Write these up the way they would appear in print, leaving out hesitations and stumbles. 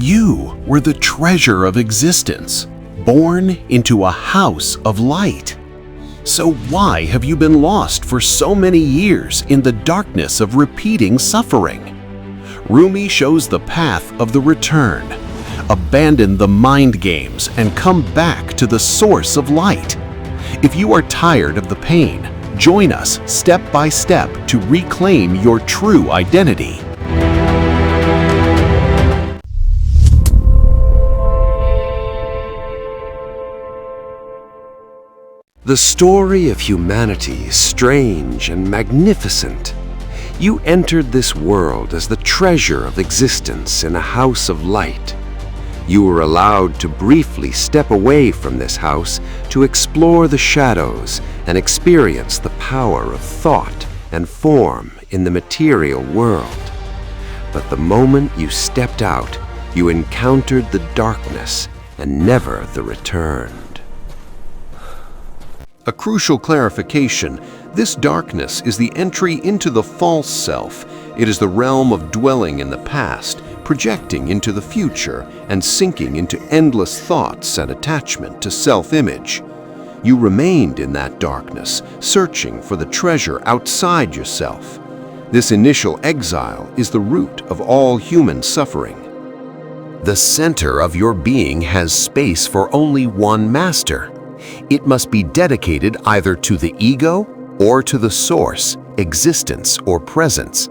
You were the treasure of existence, born into a house of light. So why have you been lost for so many years in the darkness of repeating suffering? Rumi shows the path of the return. Abandon the mind games and come back to the source of light. If you are tired of the pain, join us step by step to reclaim your true identity. The story of humanity is strange and magnificent. You entered this world as the treasure of existence in a house of light. You were allowed to briefly step away from this house to explore the shadows and experience the power of thought and form in the material world. But the moment you stepped out, you encountered the darkness and never the return. A crucial clarification: this darkness is the entry into the false self. It is the realm of dwelling in the past, projecting into the future, and sinking into endless thoughts and attachment to self-image. You remained in that darkness, searching for the treasure outside yourself. This initial exile is the root of all human suffering. The center of your being has space for only one master. It must be dedicated either to the ego or to the source, existence, or presence.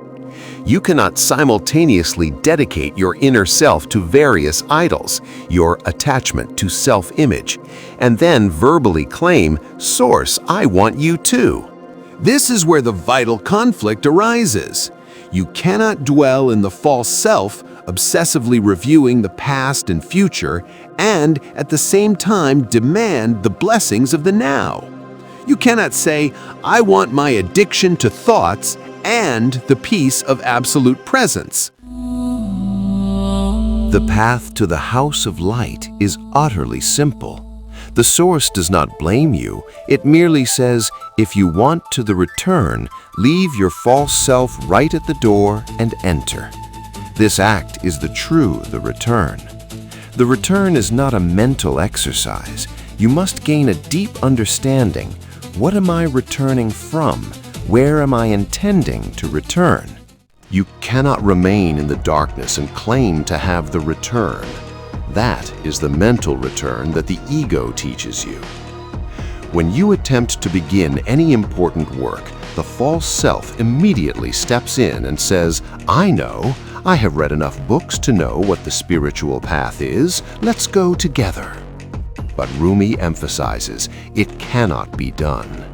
You cannot simultaneously dedicate your inner self to various idols, your attachment to self-image, and then verbally claim, "Source, I want you too." This is where the vital conflict arises. You cannot dwell in the false self, obsessively reviewing the past and future, and at the same time demand the blessings of the now. You cannot say, "I want my addiction to thoughts and the peace of absolute presence." The path to the house of light is utterly simple. The source does not blame you. It merely says, if you want to the return, leave your false self right at the door and enter. This act is the return. The return is not a mental exercise. You must gain a deep understanding. What am I returning from? Where am I intending to return? You cannot remain in the darkness and claim to have the return. That is the mental return that the ego teaches you. When you attempt to begin any important work, the false self immediately steps in and says, "I know. I have read enough books to know what the spiritual path is. Let's go together." But Rumi emphasizes it cannot be done.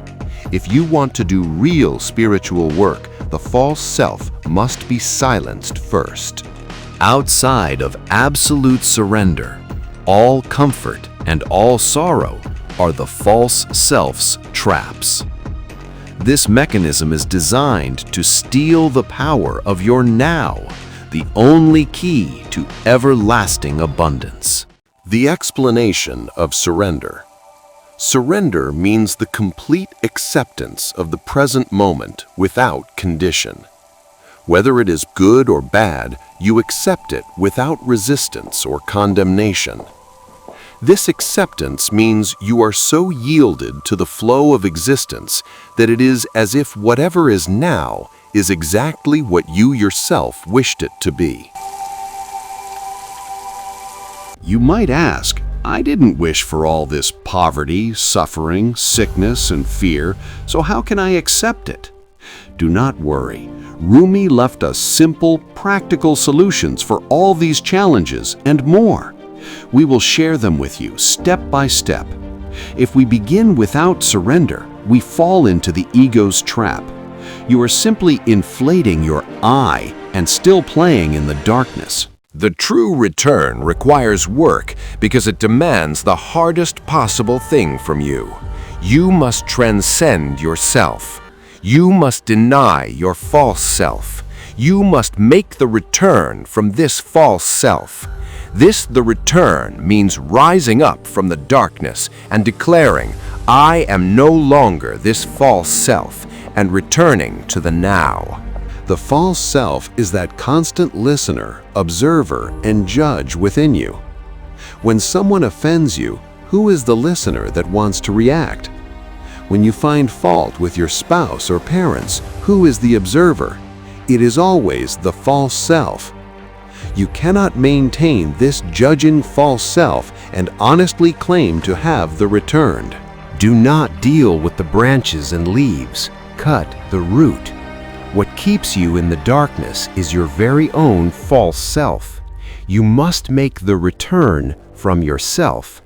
If you want to do real spiritual work, the false self must be silenced first. Outside of absolute surrender, all comfort and all sorrow are the false self's traps. This mechanism is designed to steal the power of your now, the only key to everlasting abundance. The explanation of surrender. Surrender means the complete acceptance of the present moment without condition. Whether it is good or bad, you accept it without resistance or condemnation. This acceptance means you are so yielded to the flow of existence that it is as if whatever is now is exactly what you yourself wished it to be. You might ask, I didn't wish for all this poverty, suffering, sickness, and fear, so how can I accept it? Do not worry. Rumi left us simple, practical solutions for all these challenges and more. We will share them with you step by step. If we begin without surrender, we fall into the ego's trap. You are simply inflating your I and still playing in the darkness. The true return requires work because it demands the hardest possible thing from you. You must transcend yourself. You must deny your false self. You must make the return from this false self. The return means rising up from the darkness and declaring, I am no longer this false self, and returning to the now. The false self is that constant listener, observer, and judge within you. When someone offends you, who is the listener that wants to react? When you find fault with your spouse or parents, who is the observer? It is always the false self. You cannot maintain this judging false self and honestly claim to have the returned. Do not deal with the branches and leaves. Cut the root. What keeps you in the darkness is your very own false self. You must make the return from yourself.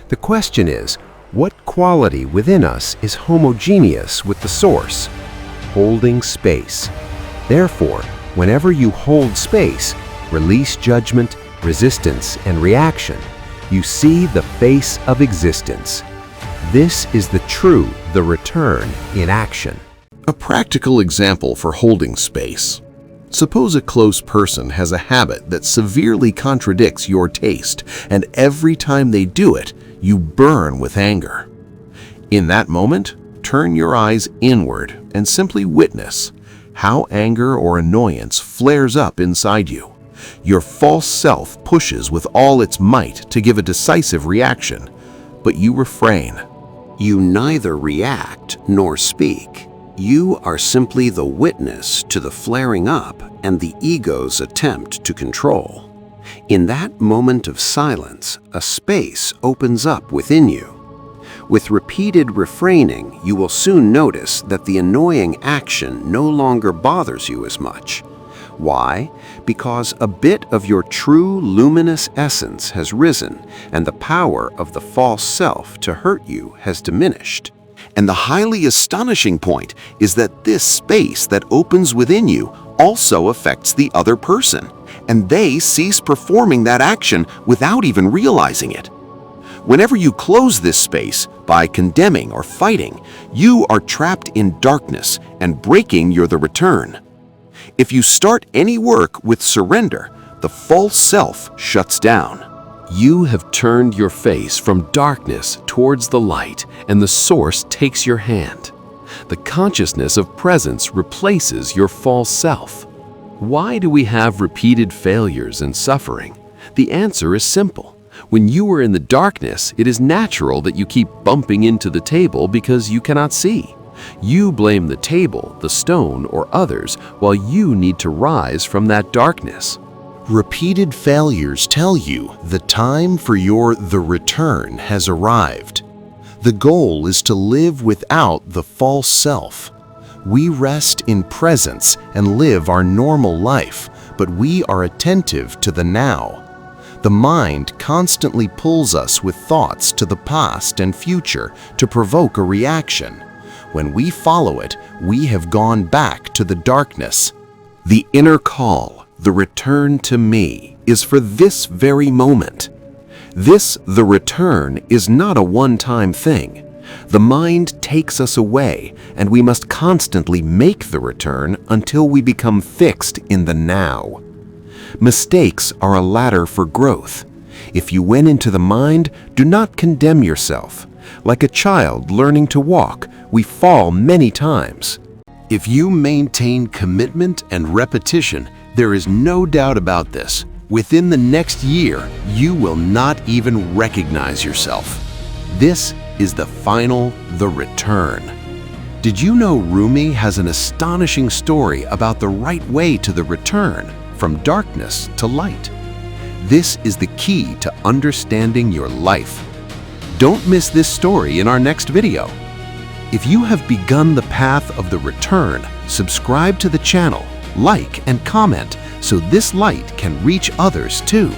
The question is, what quality within us is homogeneous with the source? Holding space. Therefore, whenever you hold space, release judgment, resistance, and reaction, you see the face of existence. This is the return in action. A practical example for holding space. Suppose a close person has a habit that severely contradicts your taste, and every time they do it, you burn with anger. In that moment, turn your eyes inward and simply witness how anger or annoyance flares up inside you. Your false self pushes with all its might to give a decisive reaction, but you refrain. You neither react nor speak. You are simply the witness to the flaring up and the ego's attempt to control. In that moment of silence, a space opens up within you. With repeated refraining, you will soon notice that the annoying action no longer bothers you as much. Why? Because a bit of your true luminous essence has risen, and the power of the false self to hurt you has diminished. And the highly astonishing point is that this space that opens within you also affects the other person, and they cease performing that action without even realizing it. Whenever you close this space by condemning or fighting, you are trapped in darkness, and breaking the return. If you start any work with surrender, the false self shuts down. You have turned your face from darkness towards the light, and the source takes your hand. The consciousness of presence replaces your false self. Why do we have repeated failures and suffering? The answer is simple. When you are in the darkness, it is natural that you keep bumping into the table because you cannot see. You blame the table, the stone, or others, while you need to rise from that darkness. Repeated failures tell you the time for the return has arrived. The goal is to live without the false self. We rest in presence and live our normal life, but we are attentive to the now. The mind constantly pulls us with thoughts to the past and future to provoke a reaction. When we follow it, we have gone back to the darkness. The inner call, the return to me, is for this very moment. The return, is not a one-time thing. The mind takes us away, and we must constantly make the return until we become fixed in the now. Mistakes are a ladder for growth. If you went into the mind, do not condemn yourself. Like a child learning to walk, we fall many times. If you maintain commitment and repetition, there is no doubt about this. Within the next year, you will not even recognize yourself. This is the return. Did you know Rumi has an astonishing story about the right way to the return, from darkness to light? This is the key to understanding your life. Don't miss this story in our next video. If you have begun the path of the return, subscribe to the channel, like and comment so this light can reach others too.